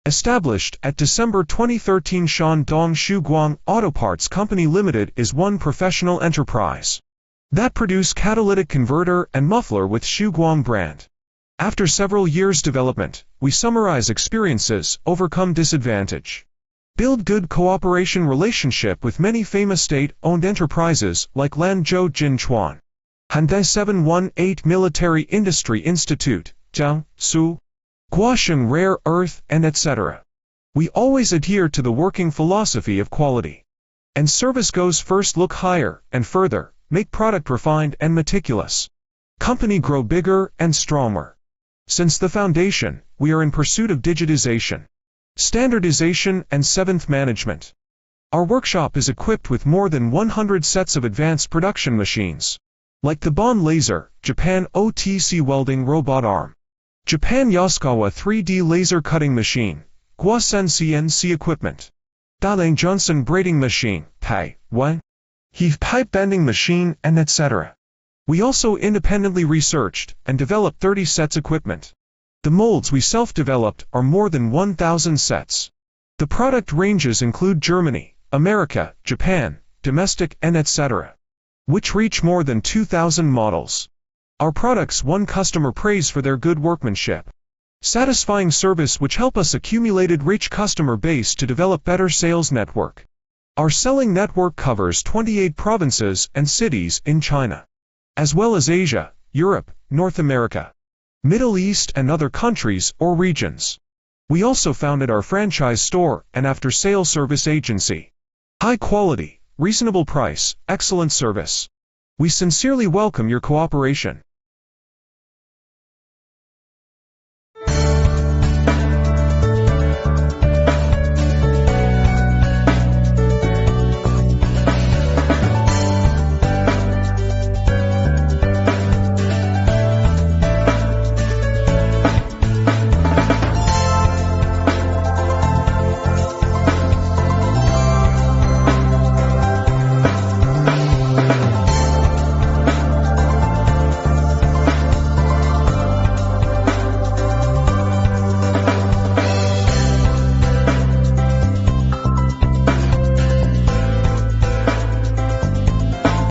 Established at December 2013, Shandong Xuguang Auto Parts Company Limited is one professional enterprise that produce catalytic converter and muffler with Xuguang brand. After several years development, we summarize experiences, overcome disadvantage, build good cooperation relationship with many famous state-owned enterprises like Lanzhou Jinchuan, Hyundai 718 Military Industry Institute, Jiangsu, Guosheng Rare Earth, and etc. We always adhere to the working philosophy of quality and service goes first. Look higher and further, make product refined and meticulous. Company grow bigger and stronger. Since the foundation, we are in pursuit of digitization, standardization, and seventh management. Our workshop is equipped with more than 100 sets of advanced production machines, like the Bond Laser, Japan OTC Welding Robot Arm, Japan Yoshikawa 3D Laser Cutting Machine, Guosen CNC Equipment, Dalang Johnson Braiding Machine, Taiwan, Heave Pipe Bending Machine, and etc. We also independently researched and developed 30 sets equipment. The molds we self-developed are more than 1,000 sets. The product ranges include Germany, America, Japan, domestic, and etc., which reach more than 2,000 models. Our products won customer praise for their good workmanship, satisfying service, which help us accumulated rich customer base to develop better sales network. Our selling network covers 28 provinces and cities in China, as well as Asia, Europe, North America, Middle East, and other countries or regions. We also founded our franchise store and after-sale service agency. High quality, reasonable price, excellent service. We sincerely welcome your cooperation.